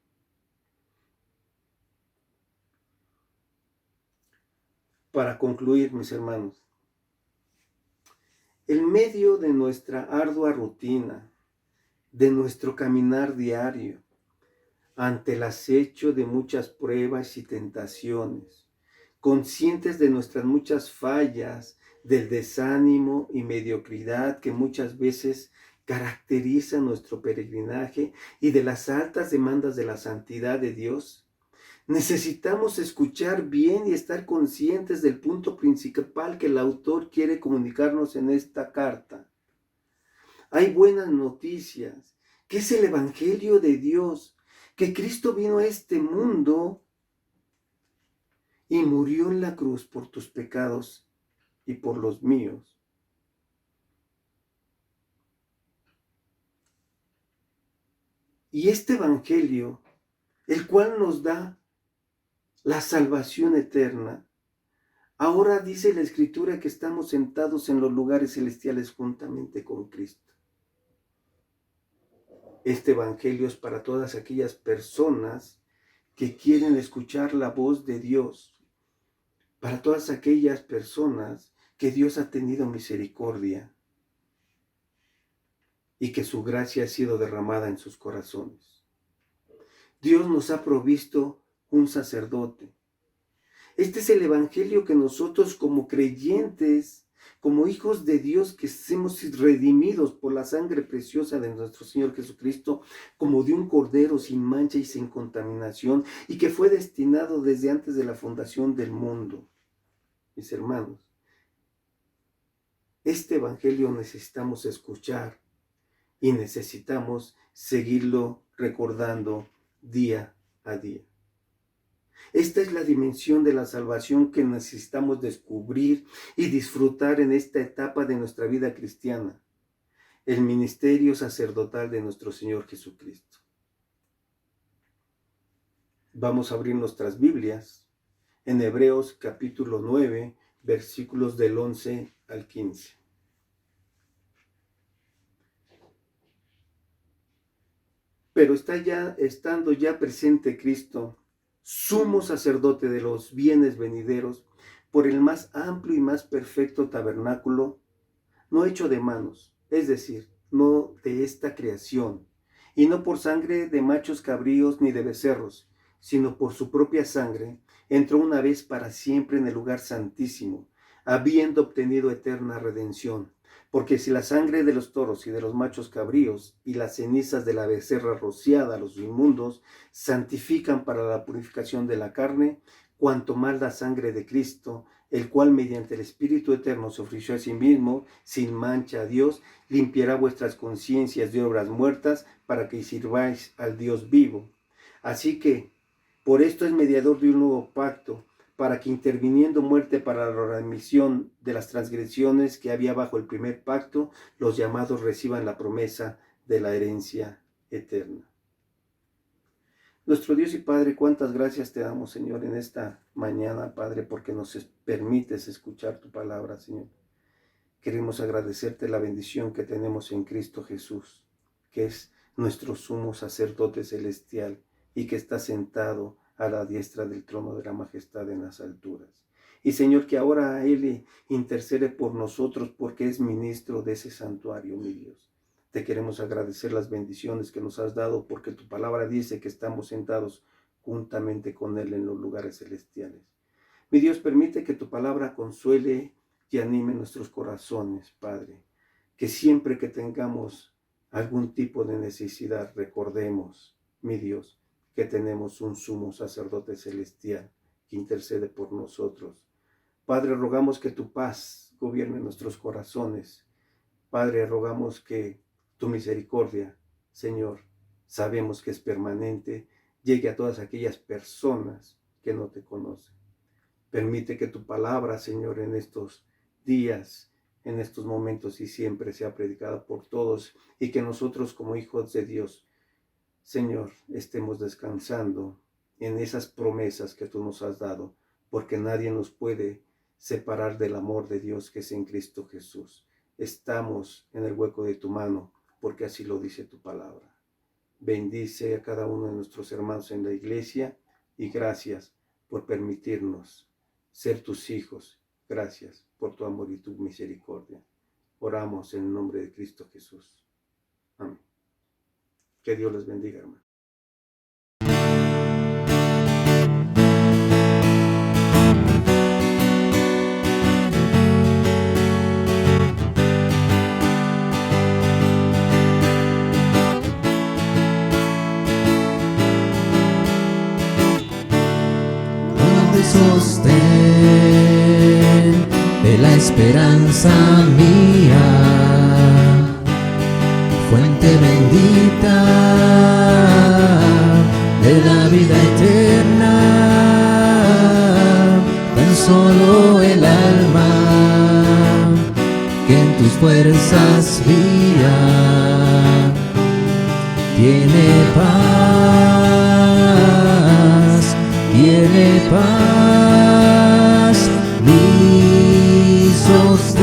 Para concluir, mis hermanos, en medio de nuestra ardua rutina, de nuestro caminar diario, ante el acecho de muchas pruebas y tentaciones, conscientes de nuestras muchas fallas, del desánimo y mediocridad que muchas veces caracteriza nuestro peregrinaje y de las altas demandas de la santidad de Dios, necesitamos escuchar bien y estar conscientes del punto principal que el autor quiere comunicarnos en esta carta. Hay buenas noticias, que es el Evangelio de Dios, que Cristo vino a este mundo y murió en la cruz por tus pecados y por los míos. Y este Evangelio, el cual nos da la salvación eterna, ahora dice la Escritura que estamos sentados en los lugares celestiales juntamente con Cristo. Este Evangelio es para todas aquellas personas que quieren escuchar la voz de Dios, para todas aquellas personas que Dios ha tenido misericordia y que su gracia ha sido derramada en sus corazones. Dios nos ha provisto un sacerdote. Este es el Evangelio que nosotros como creyentes, como hijos de Dios que hemos redimidos por la sangre preciosa de nuestro Señor Jesucristo, como de un cordero sin mancha y sin contaminación, y que fue destinado desde antes de la fundación del mundo. Mis hermanos, Este evangelio necesitamos escuchar y necesitamos seguirlo recordando día a día. Esta es la dimensión de la salvación que necesitamos descubrir y disfrutar en esta etapa de nuestra vida cristiana, el ministerio sacerdotal de nuestro Señor Jesucristo. Vamos a abrir nuestras Biblias en Hebreos capítulo 9, versículos del 11 al 15. Pero estando ya presente Cristo, sumo sacerdote de los bienes venideros, por el más amplio y más perfecto tabernáculo, no hecho de manos, es decir, no de esta creación, y no por sangre de machos cabríos ni de becerros, sino por su propia sangre, entró una vez para siempre en el lugar santísimo, habiendo obtenido eterna redención. Porque si la sangre de los toros y de los machos cabríos y las cenizas de la becerra rociada a los inmundos santifican para la purificación de la carne, cuanto más la sangre de Cristo, el cual mediante el Espíritu Eterno se ofreció a sí mismo, sin mancha a Dios, limpiará vuestras conciencias de obras muertas para que sirváis al Dios vivo. Así que, por esto es mediador de un nuevo pacto, para que interviniendo muerte para la remisión de las transgresiones que había bajo el primer pacto, los llamados reciban la promesa de la herencia eterna. Nuestro Dios y Padre, cuántas gracias te damos, Señor, en esta mañana, Padre, porque nos permites escuchar tu palabra, Señor. Queremos agradecerte la bendición que tenemos en Cristo Jesús, que es nuestro sumo sacerdote celestial y que está sentado a la diestra del trono de la majestad en las alturas. Y Señor, que ahora Él intercede por nosotros porque es ministro de ese santuario, mi Dios. Te queremos agradecer las bendiciones que nos has dado porque tu palabra dice que estamos sentados juntamente con Él en los lugares celestiales. Mi Dios, permite que tu palabra consuele y anime nuestros corazones, Padre. Que siempre que tengamos algún tipo de necesidad, recordemos, mi Dios, que tenemos un sumo sacerdote celestial que intercede por nosotros. Padre, rogamos que tu paz gobierne nuestros corazones. Padre, rogamos que tu misericordia, Señor, sabemos que es permanente, llegue a todas aquellas personas que no te conocen. Permite que tu palabra, Señor, en estos días, en estos momentos y siempre sea predicada por todos y que nosotros como hijos de Dios, Señor, estemos descansando en esas promesas que tú nos has dado, porque nadie nos puede separar del amor de Dios que es en Cristo Jesús. Estamos en el hueco de tu mano, porque así lo dice tu palabra. Bendice a cada uno de nuestros hermanos en la iglesia y gracias por permitirnos ser tus hijos. Gracias por tu amor y tu misericordia. Oramos en el nombre de Cristo Jesús. Amén. Que Dios les bendiga, hermano. Sostén de la esperanza mía, fuente bendita de la vida eterna, tan solo el alma que en tus fuerzas guía tiene paz, tiene paz, mi sostén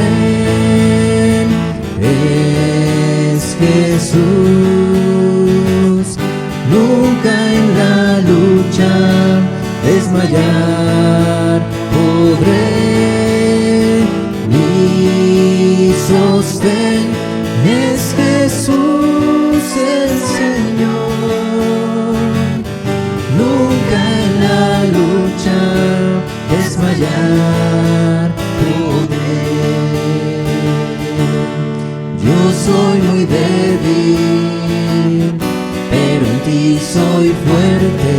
es Jesús. Nunca en la lucha desmayar podré, mi sostén es Jesús el Señor. Nunca en la lucha desmayar podré. Yo soy muy débil, pero en ti soy fuerte.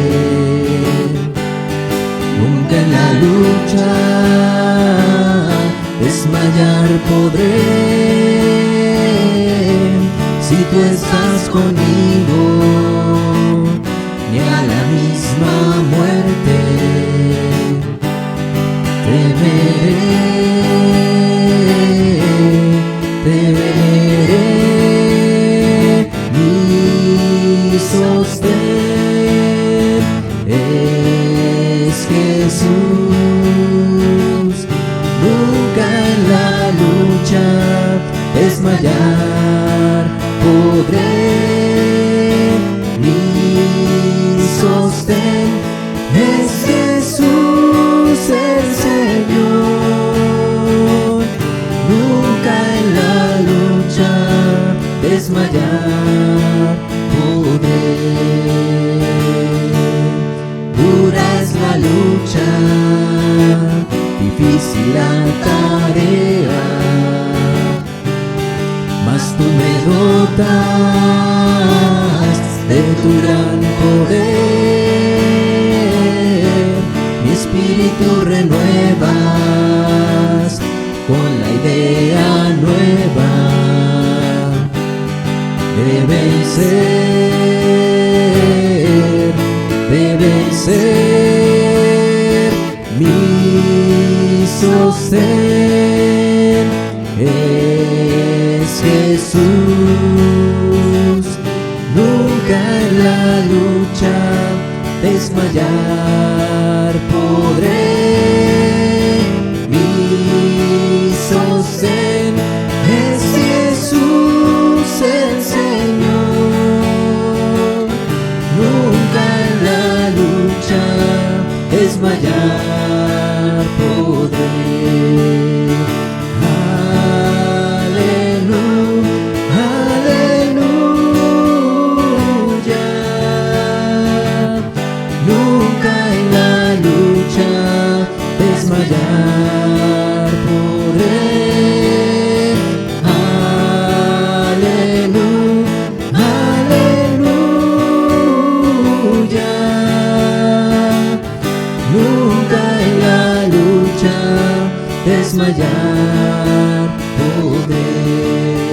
Nunca en la lucha desmayar podré. Mi sostén es Jesús el Señor. Nunca en la lucha desmayar podré. Dura es la lucha, difícil la tarea, mas tú me dotas de tu gran poder. Mi espíritu renuevas con la idea nueva de vencer, de vencer. Mi sostén es Jesús. Nunca en la lucha desmayar podré. Mi sostén es Jesús el Señor. Nunca en la lucha desmayar podré. Desmayar podré. Aleluya, aleluya. Nunca en la lucha desmayar podré.